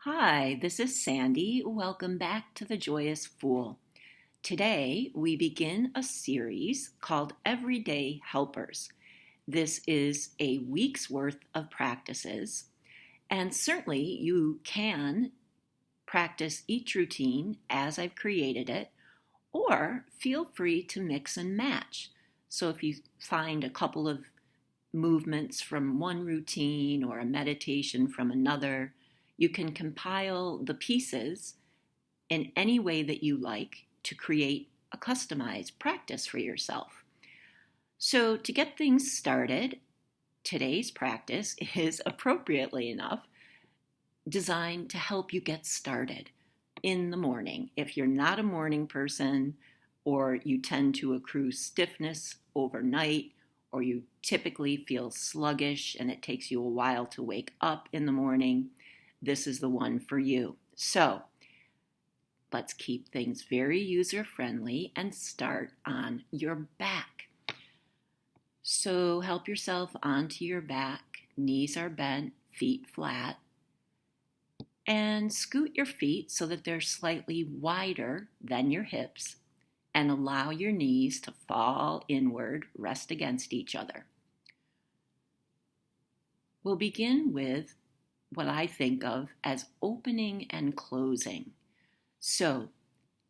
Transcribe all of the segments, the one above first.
Hi, this is Sandy. Welcome back to The Joyous Fool. Today, we begin a series called Everyday Helpers. This is a week's worth of practices, and certainly you can practice each routine as I've created it, or feel free to mix and match. So if you find a couple of movements from one routine or a meditation from another, you can compile the pieces in any way that you like to create a customized practice for yourself. So, to get things started, today's practice is appropriately enough designed to help you get started in the morning. If you're not a morning person, or you tend to accrue stiffness overnight, or you typically feel sluggish and it takes you a while to wake up in the morning, this is the one for you. So let's keep things very user-friendly and start on your back. So help yourself onto your back. Knees are bent, feet flat. And scoot your feet so that they're slightly wider than your hips, and allow your knees to fall inward, rest against each other. We'll begin with what I think of as opening and closing. So,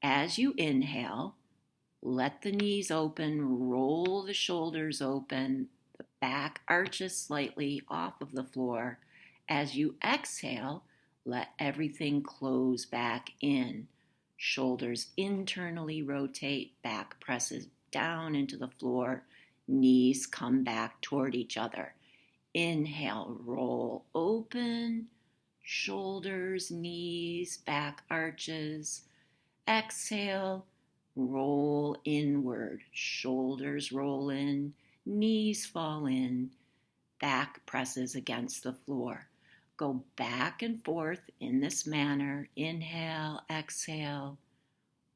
as you inhale, let the knees open, roll the shoulders open, the back arches slightly off of the floor. As you exhale, let everything close back in. Shoulders internally rotate, back presses down into the floor, knees come back toward each other. Inhale, roll open, shoulders, knees, back arches. Exhale, roll inward, shoulders roll in, knees fall in, back presses against the floor. Go back and forth in this manner. Inhale, exhale,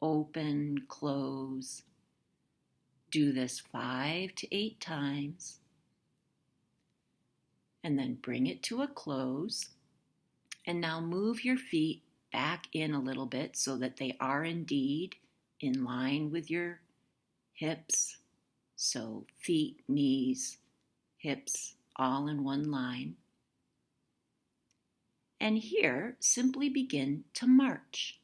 open, close. Do this 5 to 8 times. And then bring it to a close. And now move your feet back in a little bit so that they are indeed in line with your hips. So feet, knees, hips, all in one line. And here, simply begin to march.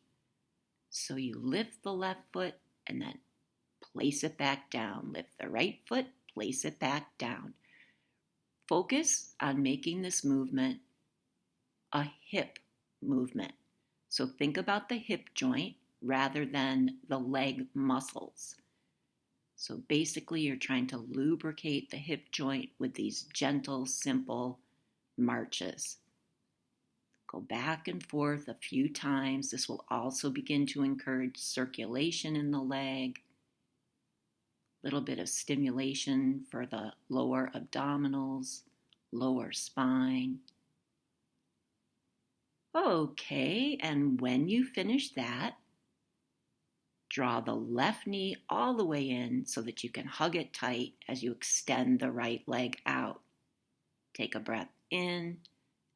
So you lift the left foot and then place it back down. Lift the right foot, place it back down. Focus on making this movement a hip movement. So think about the hip joint rather than the leg muscles. So basically, you're trying to lubricate the hip joint with these gentle, simple marches. Go back and forth a few times. This will also begin to encourage circulation in the leg. A little bit of stimulation for the lower abdominals, lower spine. Okay, and when you finish that, draw the left knee all the way in so that you can hug it tight as you extend the right leg out. Take a breath in.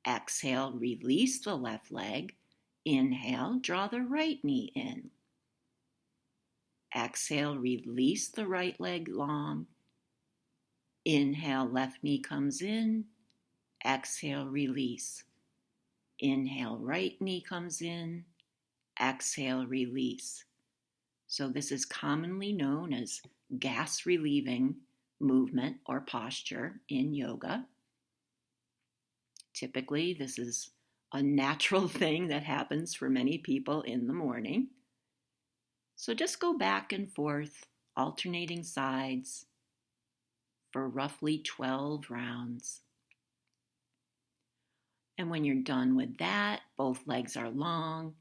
Exhale, release the left leg. Inhale, draw the right knee in. Exhale, release the right leg long. Inhale, left knee comes in. Exhale, release. Inhale, right knee comes in. Exhale, release. So this is commonly known as gas relieving movement or posture in yoga. Typically, this is a natural thing that happens for many people in the morning. So just go back and forth, alternating sides for roughly 12 rounds. And when you're done with that, both legs are long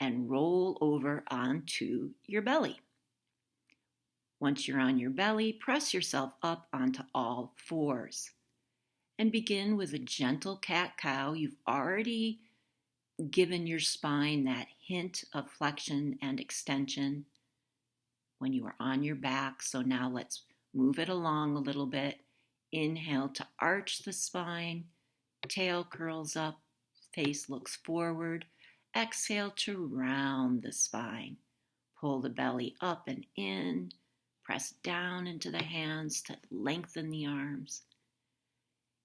and roll over onto your belly. Once you're on your belly, press yourself up onto all fours. And begin with a gentle cat-cow. You've already given your spine that hint of flexion and extension when you are on your back. So now let's move it along a little bit. Inhale to arch the spine. Tail curls up, face looks forward. Exhale to round the spine. Pull the belly up and in. Press down into the hands to lengthen the arms.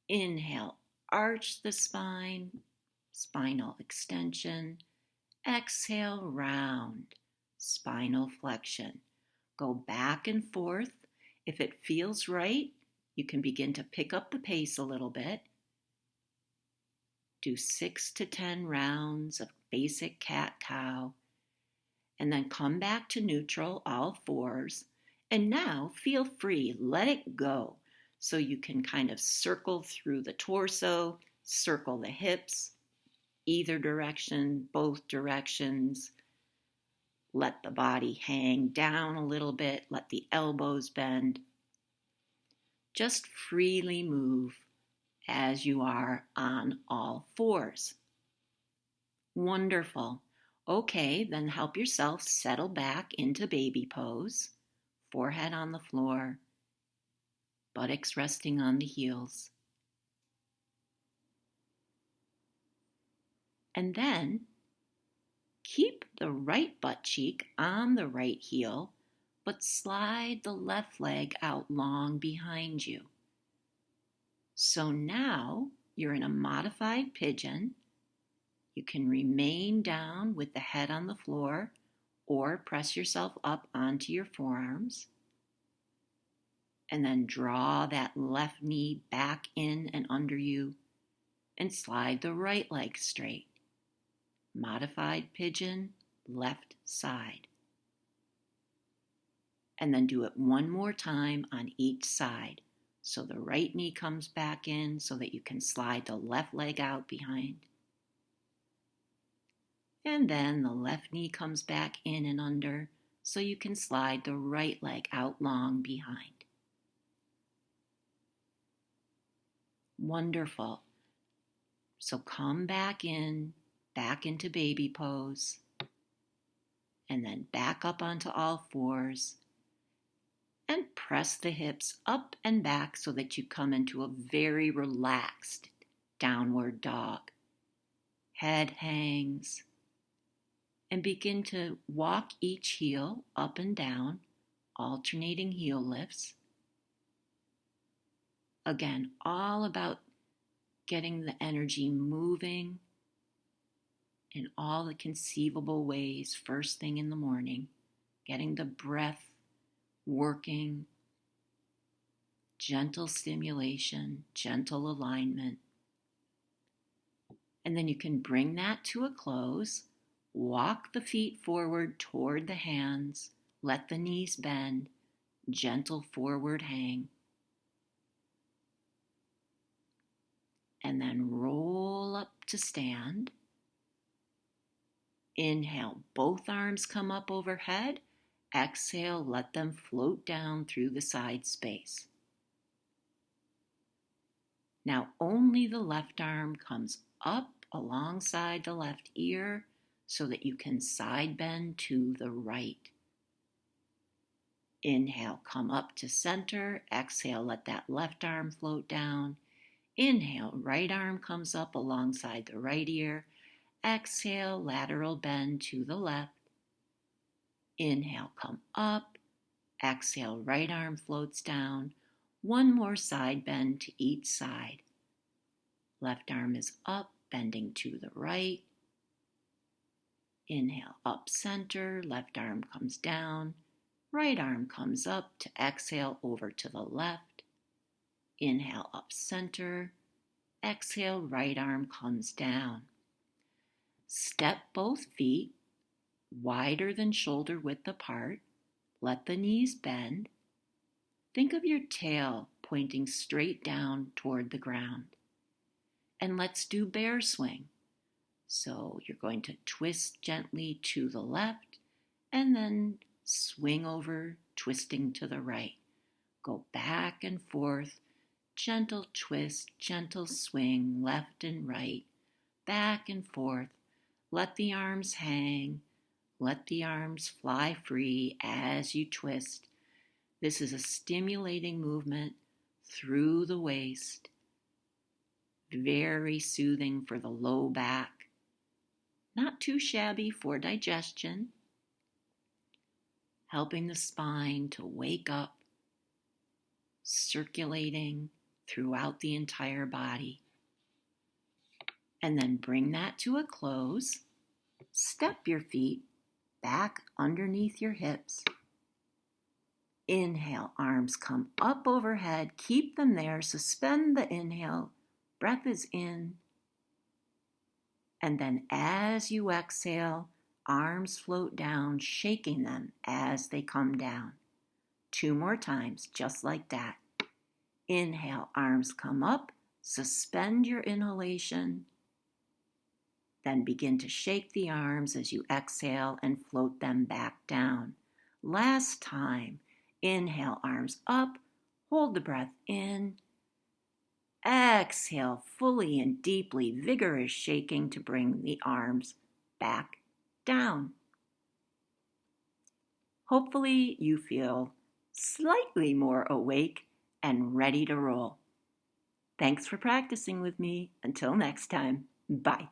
Inhale, arch the spine, spinal extension. Exhale, round, spinal flexion. Go back and forth. If it feels right, you can begin to pick up the pace a little bit. Do 6 to 10 rounds of basic cat-cow, and then come back to neutral, all fours. And now feel free, let it go. So you can kind of circle through the torso, circle the hips, either direction, both directions. Let the body hang down a little bit, let the elbows bend. Just freely move as you are on all fours. Wonderful. Okay, then help yourself settle back into baby pose. Forehead on the floor, buttocks resting on the heels. And then keep the right butt cheek on the right heel, but slide the left leg out long behind you. So now you're in a modified pigeon. You can remain down with the head on the floor or press yourself up onto your forearms. And then draw that left knee back in and under you and slide the right leg straight. Modified pigeon, left side. And then do it one more time on each side. So the right knee comes back in so that you can slide the left leg out behind. And then the left knee comes back in and under so you can slide the right leg out long behind. Wonderful. So come back into baby pose, and then back up onto all fours. And press the hips up and back so that you come into a very relaxed downward dog. Head hangs. And begin to walk each heel up and down, alternating heel lifts. Again, all about getting the energy moving in all the conceivable ways first thing in the morning, getting the breath working, gentle stimulation, gentle alignment. And then you can bring that to a close. Walk the feet forward toward the hands. Let the knees bend. Gentle forward hang. And then roll up to stand. Inhale, both arms come up overhead. Exhale, let them float down through the side space. Now only the left arm comes up alongside the left ear so that you can side bend to the right. Inhale, come up to center. Exhale, let that left arm float down. Inhale, right arm comes up alongside the right ear. Exhale, lateral bend to the left. Inhale, come up. Exhale, right arm floats down. One more side bend to each side. Left arm is up, bending to the right. Inhale, up center. Left arm comes down. Right arm comes up to exhale over to the left. Inhale, up center. Exhale, right arm comes down. Step both feet wider than shoulder width apart. Let the knees bend. Think of your tail pointing straight down toward the ground. And let's do bear swing. So you're going to twist gently to the left and then swing over, twisting to the right. Go back and forth, gentle twist, gentle swing, left and right, back and forth. Let the arms hang. Let the arms fly free as you twist. This is a stimulating movement through the waist. very soothing for the low back. Not too shabby for digestion, helping the spine to wake up, circulating throughout the entire body. And then bring that to a close. Step your feet back underneath your hips. Inhale, arms come up overhead. Keep them there. Suspend the inhale. Breath is in. And then as you exhale, arms float down, shaking them as they come down. 2 more times, just like that. Inhale, arms come up. Suspend your inhalation. Then begin to shake the arms as you exhale and float them back down. Last time, inhale, arms up, hold the breath in. Exhale fully and deeply, vigorous shaking to bring the arms back down. Hopefully you feel slightly more awake and ready to roll. Thanks for practicing with me. Until next time, bye.